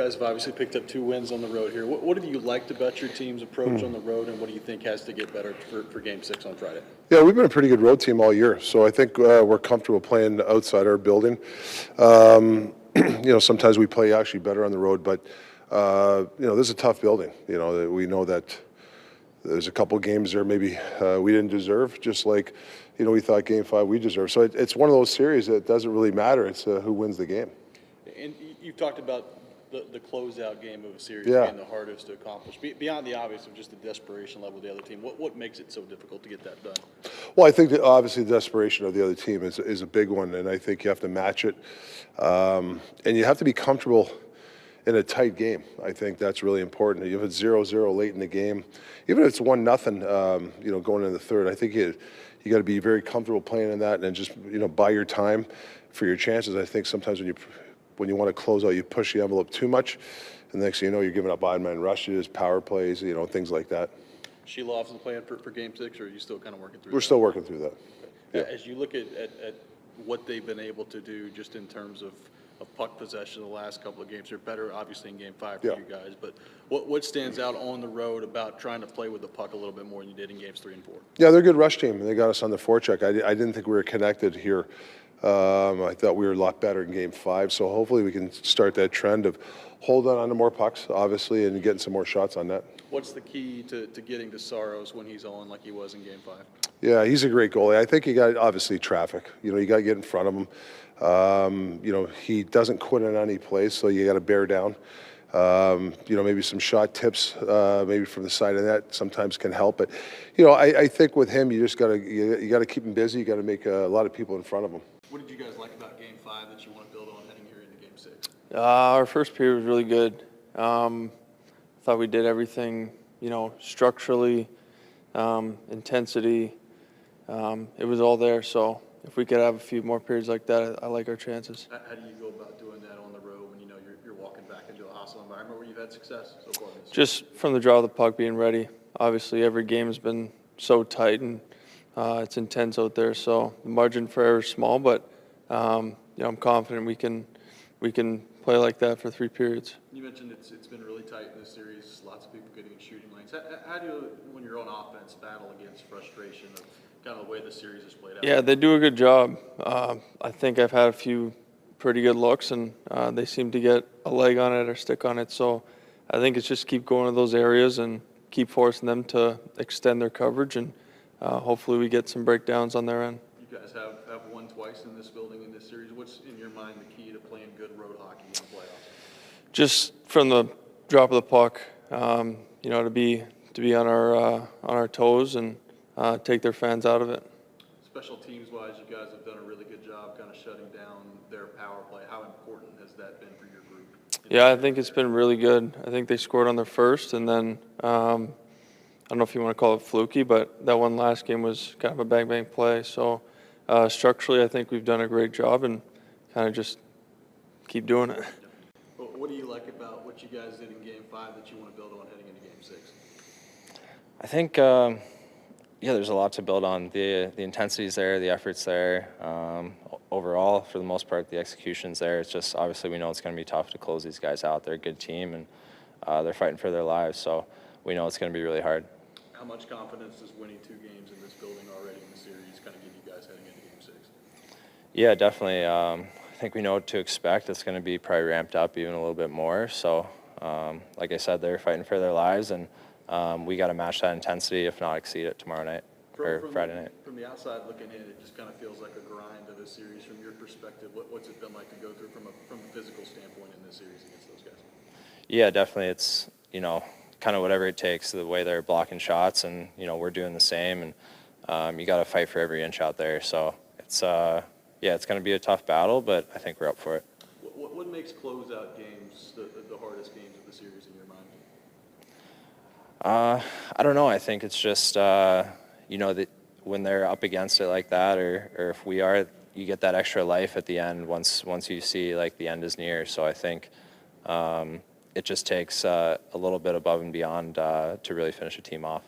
guys have obviously picked up 2 wins on the road here. What have you liked about your team's approach on the road, and what do you think has to get better for Game 6 on Friday? Yeah, we've been a pretty good road team all year, so I think we're comfortable playing outside our building. Sometimes we play actually better on the road, but this is a tough building. We know that there's a couple games there maybe we didn't deserve, just like we thought Game 5 we deserved. So it's one of those series that doesn't really matter. It's who wins the game. And you've talked about the closeout game of a series being the hardest to accomplish. Beyond the obvious of just the desperation level of the other team, what makes it so difficult to get that done? Well, I think that obviously the desperation of the other team is a big one, and I think you have to match it. And you have to be comfortable in a tight game. I think that's really important. If it's 0-0 late in the game, even if it's 1-0, going into the third, I think you got to be very comfortable playing in that, and then just buy your time for your chances. I think sometimes when you want to close out, you push the envelope too much, and the next thing you know, you're giving up odd man rushes, power plays, things like that. Sheila off the plan for Game 6, or are you still kind of working through that? We're still working through that. Yeah. As you look at what they've been able to do just in terms of puck possession the last couple of games, they're better obviously in Game 5 for you guys, but what stands out on the road about trying to play with the puck a little bit more than you did in Games 3 and 4? Yeah, they're a good rush team, and they got us on the forecheck. I didn't think we were connected here. I thought we were a lot better in Game 5, so hopefully we can start that trend of holding on to more pucks, obviously, and getting some more shots on net. What's the key to getting to Saros when he's on like he was in Game 5? Yeah, he's a great goalie. I think you got, obviously, traffic. You got to get in front of him. He doesn't quit in any place, so you got to bear down. Maybe some shot tips, maybe from the side of that sometimes can help. But, I think with him, you just got to keep him busy. You got to make a lot of people in front of him. What did you guys like about Game 5 that you want to build on heading here into Game 6? Our first period was really good. Thought we did everything, structurally, intensity. It was all there. So if we could have a few more periods like that, I like our chances. How do you go about doing that on the road when you're walking back into a hostile environment where you've had success so far? Just from the draw of the puck, being ready. Obviously, every game has been so tight and it's intense out there. So the margin for error is small, but I'm confident we can play like that for 3 periods. You mentioned it's been really tight in this series. Lots of people getting in shooting lanes. How do you, when you're on offense, battle against frustration of kind of the way the series is played out? Yeah, they do a good job. I think I've had a few pretty good looks, and they seem to get a leg on it or stick on it. So I think it's just keep going to those areas and keep forcing them to extend their coverage, and hopefully we get some breakdowns on their end. You guys have won twice in this building in this series. What's, in your mind, the key to playing good road hockey in the playoffs? Just from the drop of the puck, to be on our toes and take their fans out of it. Special teams-wise, you guys have done a really good job kind of shutting down their power play. How important has that been for your group? Yeah, I think it's been really good. I think they scored on their first, and then I don't know if you want to call it fluky, but that one last game was kind of a bang-bang play. So structurally, I think we've done a great job and kind of just keep doing it. What do you like about what you guys did in Game 5 that you want to build on heading into Game 6? I think, there's a lot to build on. The intensity's there, the effort's there. Overall, for the most part, the execution's there. It's just obviously we know it's going to be tough to close these guys out. They're a good team, and they're fighting for their lives, so we know it's going to be really hard. How much confidence does winning 2 games in this building already in the series kind of give you guys heading into Game 6? Yeah, definitely. I think we know what to expect. It's going to be probably ramped up even a little bit more. So, like I said, they're fighting for their lives, and we got to match that intensity, if not exceed it, tomorrow night or Friday night. From the outside looking in, it just kind of feels like a grind of a series. From your perspective, what's it been like to go through from a physical standpoint in this series against those guys? Yeah, definitely. It's kind of whatever it takes. The way they're blocking shots, and we're doing the same, and you got to fight for every inch out there. So it's it's going to be a tough battle, but I think we're up for it. What makes closeout games the hardest games of the series in your mind? I don't know. I think it's just that when they're up against it like that, or if we are, you get that extra life at the end once you see like the end is near. So I think it just takes a little bit above and beyond to really finish a team off.